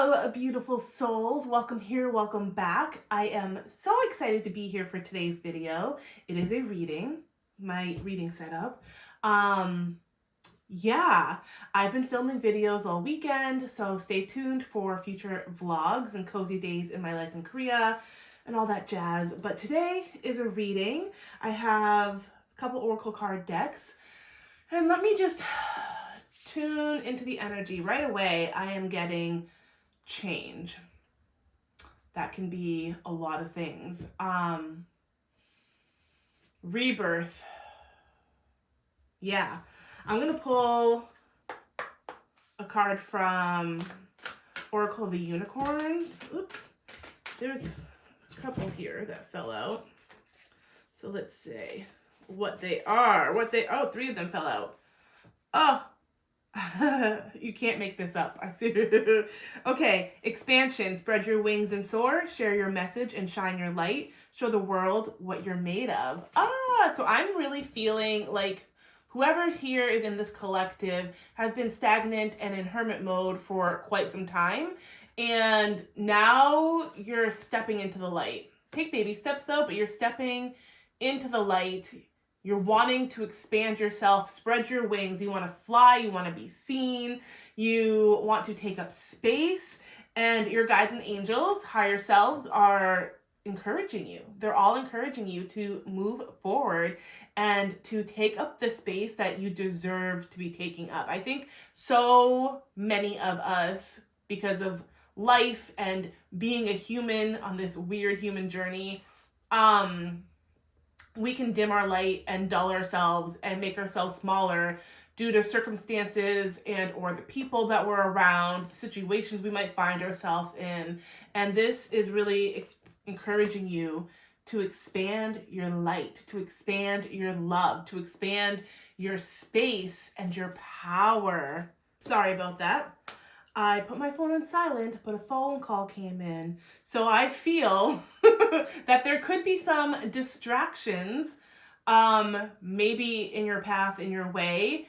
Hello, beautiful souls. Welcome here, welcome back. I am so excited to be here for today's video. It is a reading, my reading setup. Yeah, I've been filming videos all weekend, so stay tuned for future vlogs and cozy days in my life in Korea and all that jazz. But today is a reading. I have a couple oracle card decks, and let me just tune into the energy. Right away, I am getting change. That can be a lot of things. Rebirth. Yeah. I'm going to pull a card from Oracle of the Unicorns. Oops. There's a couple here that fell out. So let's see what they are. Oh, 3 of them fell out. Oh, you can't make this up. I see. Okay, expansion. Spread your wings and soar. Share your message and shine your light. Show the world what you're made of. So I'm really feeling like whoever here is in this collective has been stagnant and in hermit mode for quite some time. And now you're stepping into the light. Take baby steps though, but you're stepping into the light. You're wanting to expand yourself, spread your wings. You want to fly, you want to be seen, you want to take up space, and your guides and angels, higher selves, are encouraging you. They're all encouraging you to move forward and to take up the space that you deserve to be taking up. I think so many of us, because of life and being a human on this weird human journey, we can dim our light and dull ourselves and make ourselves smaller due to circumstances and or the people that we're around, situations we might find ourselves in. And this is really encouraging you to expand your light, to expand your love, to expand your space and your power. Sorry about that. I put my phone on silent, but a phone call came in. So I feel that there could be some distractions, maybe in your path, in your way.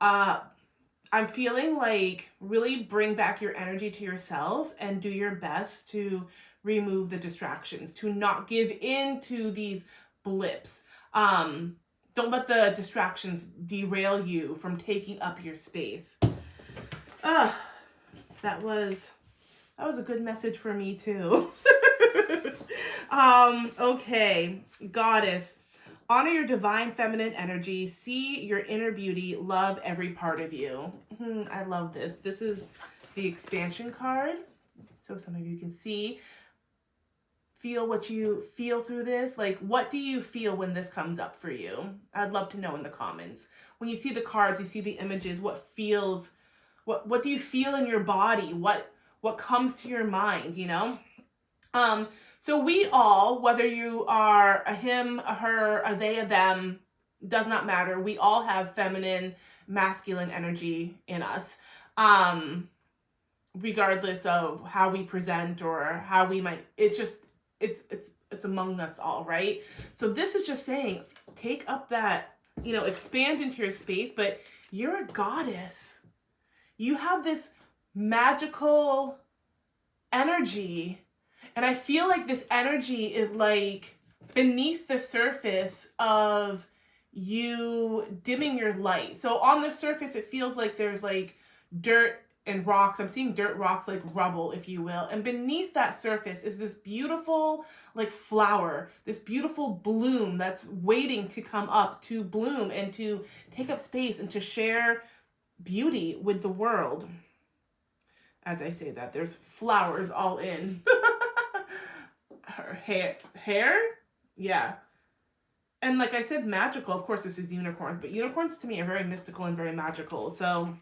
I'm feeling like really bring back your energy to yourself and do your best to remove the distractions, to not give in to these blips. Don't let the distractions derail you from taking up your space. That was a good message for me too. Okay, Goddess. Honor your divine feminine energy. See your inner beauty. Love every part of you. I love this. This is the expansion card. So some of you can see. Feel what you feel through this. Like, what do you feel when this comes up for you? I'd love to know in the comments. When you see the cards, you see the images, what do you feel in your body? What comes to your mind, you know? So we all, whether you are a him, a her, a they, a them, does not matter. We all have feminine, masculine energy in us. Regardless of how we present or how we might, it's among us all, right? So this is just saying, take up that, expand into your space, but you're a goddess. You have this magical energy, and I feel like this energy is like beneath the surface of you dimming your light. So on the surface, it feels like there's like dirt and rocks. I'm seeing dirt, rocks, like rubble, if you will. And beneath that surface is this beautiful like flower, this beautiful bloom that's waiting to come up, to bloom and to take up space and to share beauty with the world. As I say that, there's flowers all in her hair. Yeah. And like I said, magical. Of course, this is unicorns, but unicorns to me are very mystical and very magical. So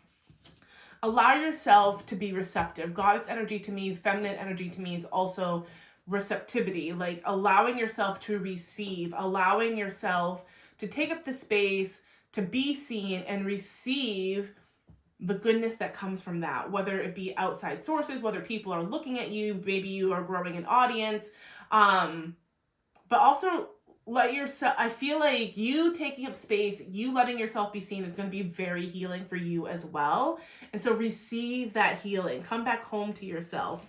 allow yourself to be receptive. Goddess energy to me, feminine energy to me is also receptivity, like allowing yourself to receive, allowing yourself to take up the space, to be seen and receive the goodness that comes from that, whether it be outside sources, whether people are looking at you, maybe you are growing an audience, but also let yourself, I feel like you taking up space, you letting yourself be seen is going to be very healing for you as well. And so receive that healing. Come back home to yourself.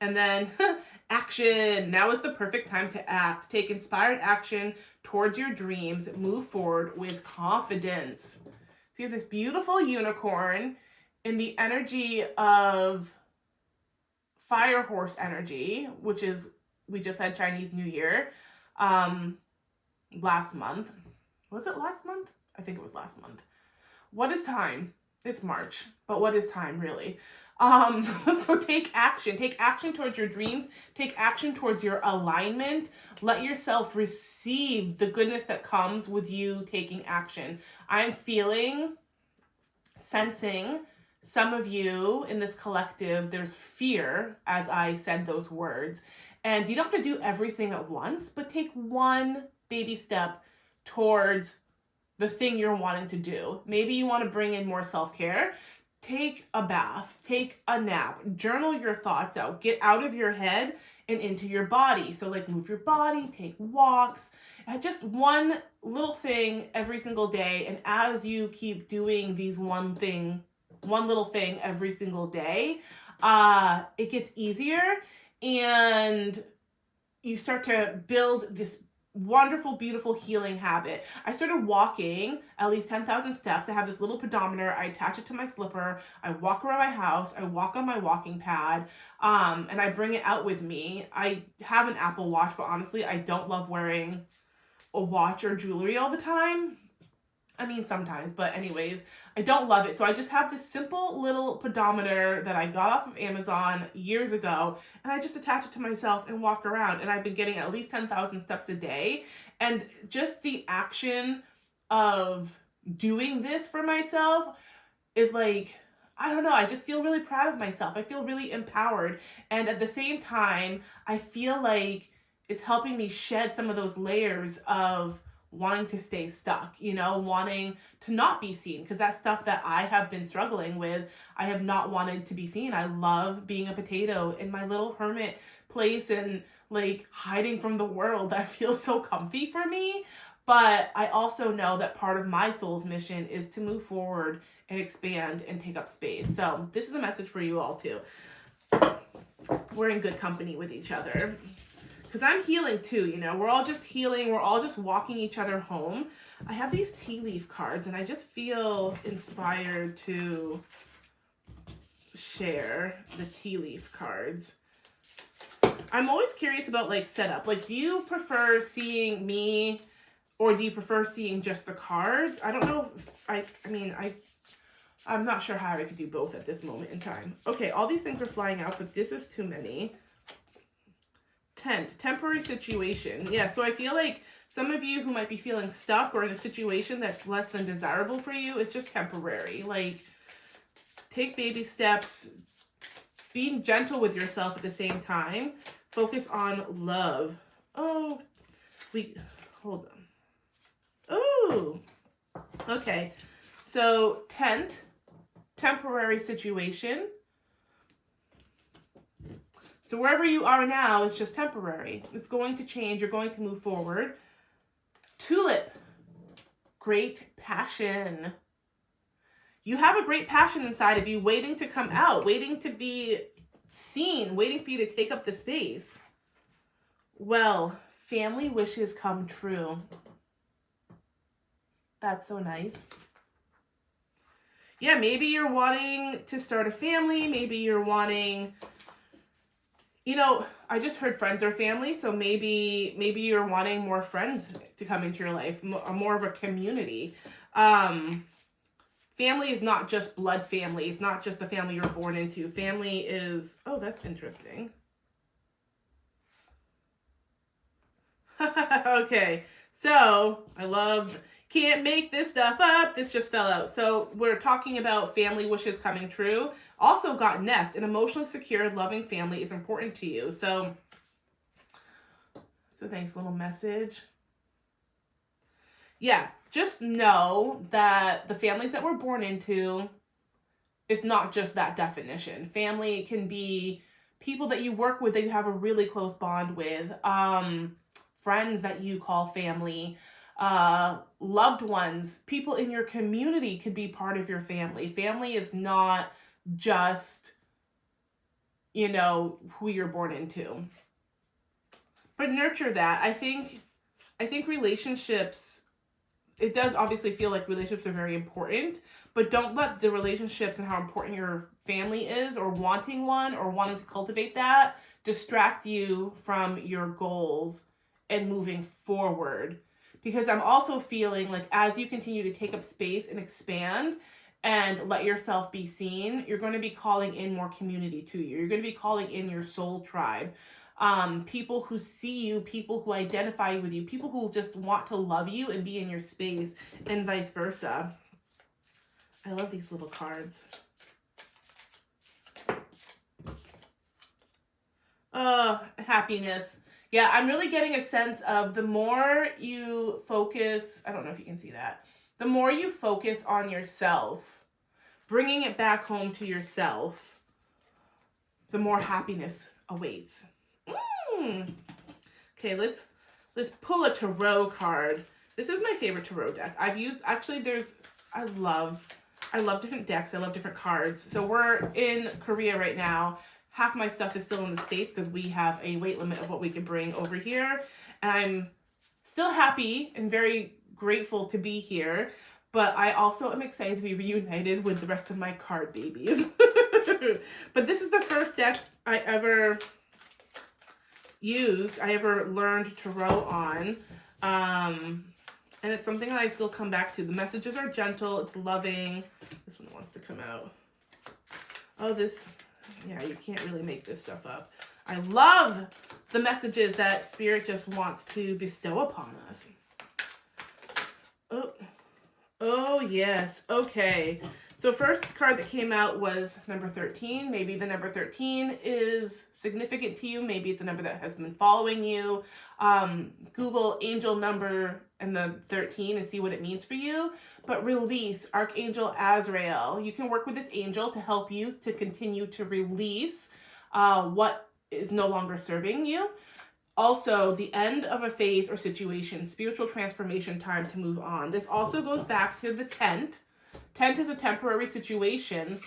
And then action. Now is the perfect time to act. Take inspired action towards your dreams. Move forward with confidence. So you have this beautiful unicorn in the energy of fire horse energy, which is, we just had Chinese New Year last month. Was it last month? I think it was last month. What is time? It's March, but what is time really? So take action. Take action towards your dreams. Take action towards your alignment. Let yourself receive the goodness that comes with you taking action. I'm feeling, sensing some of you in this collective, there's fear as I said those words. And you don't have to do everything at once, but take one baby step towards the thing you're wanting to do. Maybe you want to bring in more self-care. Take a bath, take a nap, journal your thoughts out, get out of your head and into your body. So like move your body, take walks, just one little thing every single day. And as you keep doing these one little thing every single day, it gets easier and you start to build this wonderful, beautiful healing habit. I started walking at least 10,000 steps. I have this little pedometer. I attach it to my slipper. I walk around my house. I walk on my walking pad, and I bring it out with me. I have an Apple Watch, but honestly, I don't love wearing a watch or jewelry all the time. I mean, sometimes, but anyways, I don't love it. So I just have this simple little pedometer that I got off of Amazon years ago, and I just attach it to myself and walk around. And I've been getting at least 10,000 steps a day. And just the action of doing this for myself is like, I don't know, I just feel really proud of myself. I feel really empowered. And at the same time, I feel like it's helping me shed some of those layers of wanting to stay stuck, wanting to not be seen, because that's stuff that I have been struggling with. I have not wanted to be seen. I love being a potato in my little hermit place and like hiding from the world. That feels so comfy for me. But I also know that part of my soul's mission is to move forward and expand and take up space. So this is a message for you all too. We're in good company with each other. Because I'm healing too, we're all just healing. We're all just walking each other home. I have these tea leaf cards and I just feel inspired to share the tea leaf cards. I'm always curious about like setup. Like, do you prefer seeing me or do you prefer seeing just the cards? I don't know. I'm not sure how I could do both at this moment in time. Okay, all these things are flying out, but this is too many. Temporary situation. Yeah, so I feel like some of you who might be feeling stuck or in a situation that's less than desirable for you, it's just temporary. Like, take baby steps, being gentle with yourself at the same time. Focus on love. Oh, hold on. Oh, okay. So, temporary situation. So wherever you are now is just temporary. It's going to change. You're going to move forward. Tulip. Great passion. You have a great passion inside of you waiting to come out, waiting to be seen, waiting for you to take up the space. Well, family wishes come true. That's so nice. Yeah, maybe you're wanting to start a family. Maybe you're wanting... I just heard friends are family, so maybe you're wanting more friends to come into your life, more of a community. Family is not just blood family. It's not just the family you're born into. Family is... Oh, that's interesting. Okay, so I love... Can't make this stuff up. This just fell out. So we're talking about family wishes coming true. Also got nest. An emotionally secure, loving family is important to you. So it's a nice little message. Yeah, just know that the families that we're born into, it's not just that definition. Family can be people that you work with that you have a really close bond with. friends that you call family, loved ones, people in your community could be part of your family. Family is not just, you know, who you're born into. But nurture that. I think relationships, it does obviously feel like relationships are very important, but don't let the relationships and how important your family is, or wanting one, or wanting to cultivate that, distract you from your goals and moving forward. Because I'm also feeling like as you continue to take up space and expand and let yourself be seen, you're going to be calling in more community to you. You're going to be calling in your soul tribe. People who see you, people who identify with you, people who just want to love you and be in your space, and vice versa. I love these little cards. Happiness. Yeah, I'm really getting a sense of the more you focus, I don't know if you can see that, the more you focus on yourself, bringing it back home to yourself, the more happiness awaits. Okay, let's pull a tarot card. This is my favorite tarot deck. I've used, actually I love different decks. I love different cards. So we're in Korea right now. Half my stuff is still in the States because we have a weight limit of what we can bring over here. And I'm still happy and very grateful to be here, but I also am excited to be reunited with the rest of my card babies. But this is the first deck I ever used, I ever learned tarot on. And it's something that I still come back to. The messages are gentle, it's loving. This one wants to come out. Oh, this, yeah, you can't really make this stuff up. I love the messages that Spirit just wants to bestow upon us. Oh yes, okay. So first card that came out was number 13. Maybe the number 13 is significant to you. Maybe it's a number that has been following you. Google angel number and the 13 and see what it means for you. But release, Archangel Azrael. You can work with this angel to help you to continue to release what is no longer serving you. Also, the end of a phase or situation, spiritual transformation, time to move on. This also goes back to the tent. Tent is a temporary situation.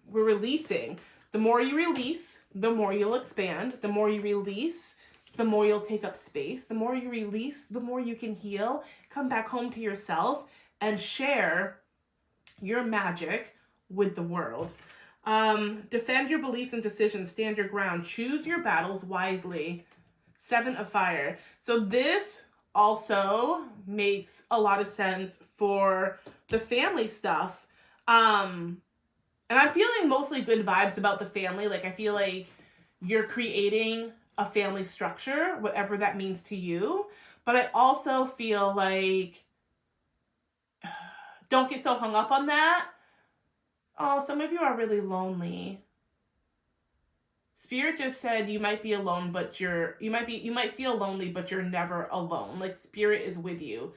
We're releasing. The more you release, the more you'll expand. The more you release, the more you'll take up space. The more you release, the more you can heal. Come back home to yourself and share your magic with the world. Defend your beliefs and decisions. Stand your ground. Choose your battles wisely. 7 of Fire. So this also makes a lot of sense for the family stuff. And I'm feeling mostly good vibes about the family. Like, I feel like you're creating a family structure, whatever that means to you. But I also feel like, don't get so hung up on that. Oh, some of you are really lonely. Spirit just said you might be alone, but you might feel lonely, but you're never alone. Like, Spirit is with you.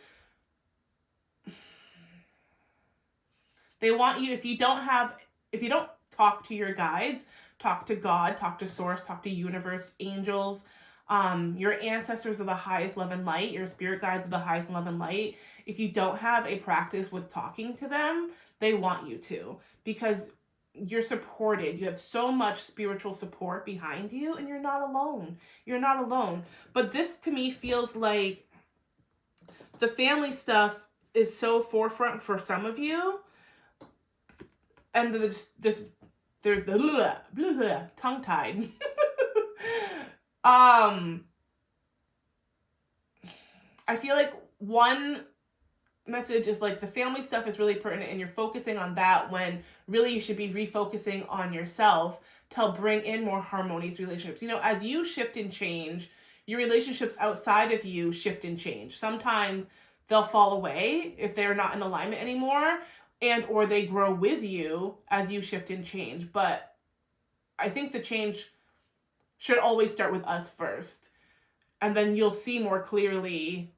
They want you, if you don't talk to your guides, talk to God, talk to Source, talk to universe, angels, your ancestors are the highest love and light, your spirit guides are the highest love and light. If you don't have a practice with talking to them, they want you to, because you're supported. You have so much spiritual support behind you, and you're not alone. You're not alone. But this to me feels like the family stuff is so forefront for some of you. And there's the tongue-tied. I feel like one message is like the family stuff is really pertinent and you're focusing on that when really you should be refocusing on yourself to help bring in more harmonious relationships. You know, as you shift and change, your relationships outside of you shift and change. Sometimes they'll fall away if they're not in alignment anymore, and or they grow with you as you shift and change. But I think the change should always start with us first. And then you'll see more clearly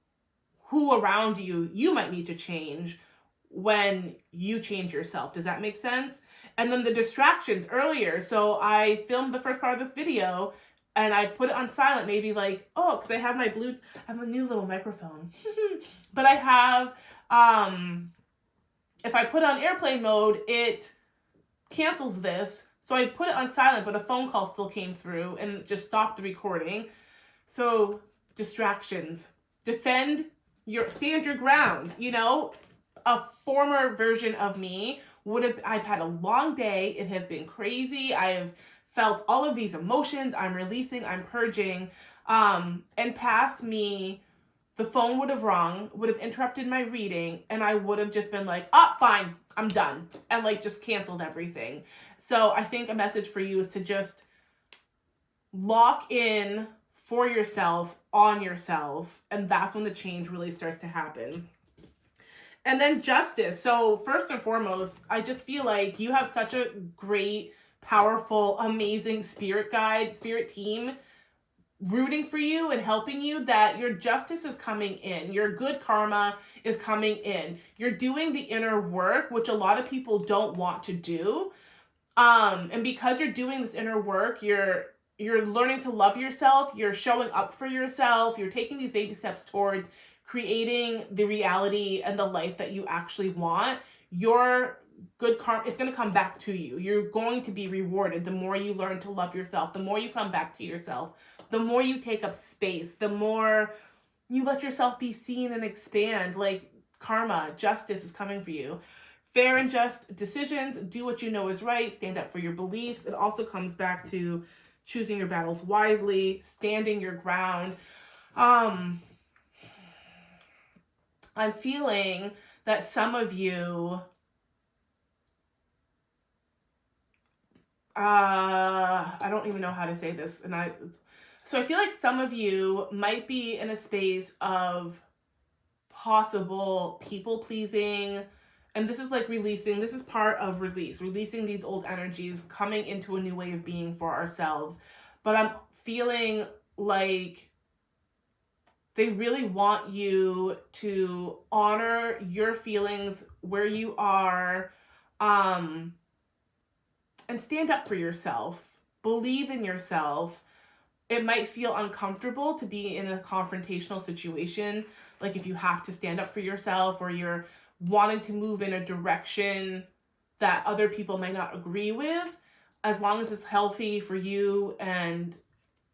who around you might need to change when you change yourself. Does that make sense? And then the distractions earlier. So I filmed the first part of this video and I put it on silent, maybe like, oh, because I have I have a new little microphone. But I have, if I put it on airplane mode, it cancels this. So I put it on silent, but a phone call still came through and it just stopped the recording. So distractions. Stand your ground. You know, a former version of me I've had a long day. It has been crazy. I have felt all of these emotions. I'm releasing, I'm purging. And past me, the phone would have rung, would have interrupted my reading, and I would have just been like, oh, fine, I'm done. And like just canceled everything. So I think a message for you is to just lock in for yourself, on yourself, and that's when the change really starts to happen. And then justice. So first and foremost, I just feel like you have such a great, powerful, amazing spirit guide, spirit team rooting for you and helping you, that your justice is coming in. Your good karma is coming in. You're doing the inner work, which a lot of people don't want to do. And because you're doing this inner work, you're learning to love yourself. You're showing up for yourself. You're taking these baby steps towards creating the reality and the life that you actually want. Your good karma is going to come back to you. You're going to be rewarded the more you learn to love yourself, the more you come back to yourself, the more you take up space, the more you let yourself be seen and expand. Like karma, justice is coming for you. Fair and just decisions, do what you know is right, stand up for your beliefs. It also comes back to choosing your battles wisely, standing your ground. I'm feeling that some of you, I don't even know how to say this, so I feel like some of you might be in a space of possible people pleasing, and this is like releasing. This is part of releasing these old energies, coming into a new way of being for ourselves. But I'm feeling like they really want you to honor your feelings where you are, and stand up for yourself. Believe in yourself. It might feel uncomfortable to be in a confrontational situation, like if you have to stand up for yourself or you're wanting to move in a direction that other people might not agree with. As long as it's healthy for you and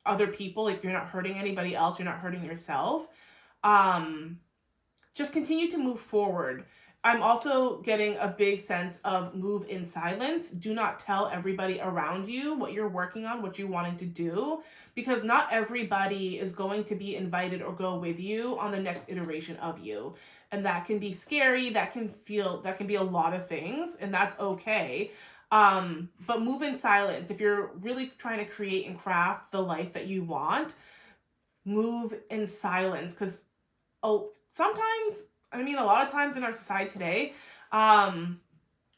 other people, like you're not hurting anybody else, you're not hurting yourself, just continue to move forward. I'm also getting a big sense of move in silence. Do not tell everybody around you what you're working on, what you're wanting to do, because not everybody is going to be invited or go with you on the next iteration of you. And that can be scary. That can be a lot of things, and that's okay. But move in silence. If you're really trying to create and craft the life that you want, move in silence. Because a lot of times in our society today,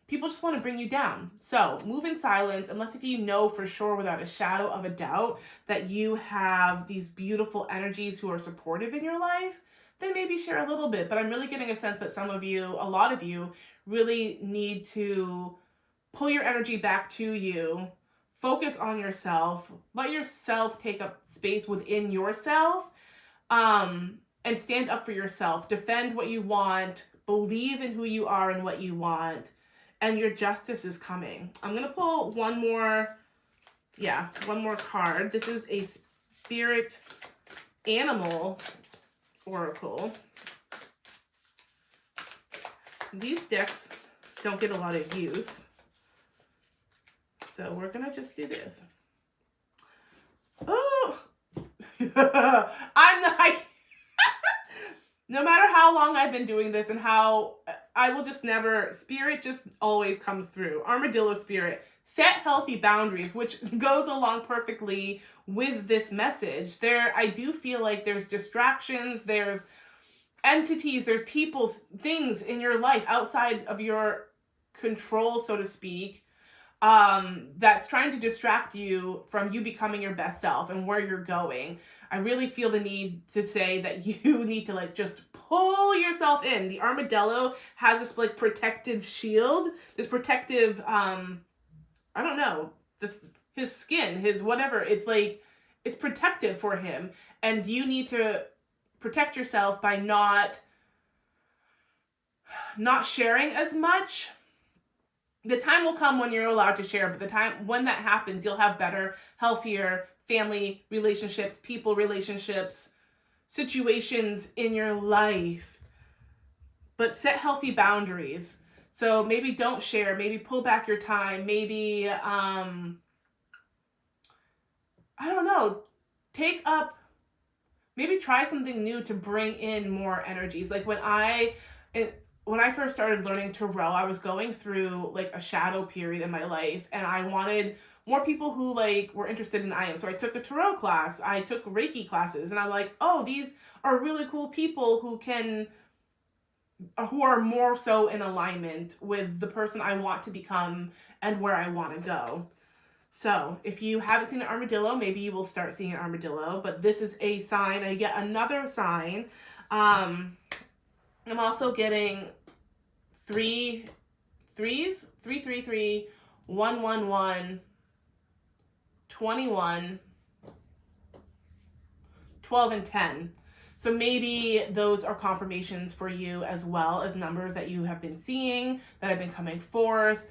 people just want to bring you down. So move in silence, unless if you know for sure without a shadow of a doubt that you have these beautiful energies who are supportive in your life, then maybe share a little bit. But I'm really getting a sense that a lot of you really need to pull your energy back to you, focus on yourself, let yourself take up space within yourself, and stand up for yourself, defend what you want, believe in who you are and what you want, and your justice is coming. I'm going to pull one more card. This is a spirit animal oracle. These decks don't get a lot of use, so we're going to just do this. Oh! No matter how long I've been doing this and how I will just never, spirit just always comes through. Armadillo spirit, set healthy boundaries, which goes along perfectly with this message. I do feel like there's distractions, there's entities, there's people, things in your life outside of your control, so to speak, that's trying to distract you from you becoming your best self and where you're going. I really feel the need to say that you need to just pull yourself in. The armadillo has this protective shield, this protective, his skin, his whatever. It's it's protective for him, and you need to protect yourself by not sharing as much. The time will come when you're allowed to share, but the time when that happens, you'll have better, healthier family relationships, people relationships, situations in your life. But set healthy boundaries. So maybe don't share, maybe pull back your time, maybe, I don't know, maybe try something new to bring in more energies. Like when I first started learning to row, I was going through like a shadow period in my life, and I wanted more people who like were interested in I am. So I took a tarot class, I took Reiki classes, and I'm like, oh, these are really cool people who are more so in alignment with the person I want to become and where I want to go. So if you haven't seen an armadillo, maybe you will start seeing an armadillo, but this is a sign, yet another sign. I'm also getting 3 threes, 3, 3, 3, 1, 1, 1, 21, 12, and 10. So maybe those are confirmations for you as well as numbers that you have been seeing, that have been coming forth.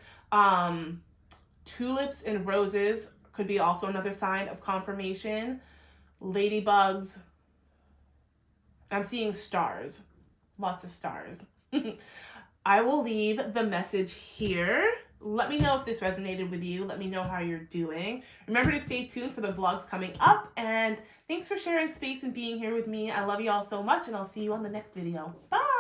Tulips and roses could be also another sign of confirmation. Ladybugs. I'm seeing stars. Lots of stars. I will leave the message here. Let me know if this resonated with you. Let me know how you're doing. Remember to stay tuned for the vlogs coming up. And thanks for sharing space and being here with me. I love you all so much, and I'll see you on the next video. Bye!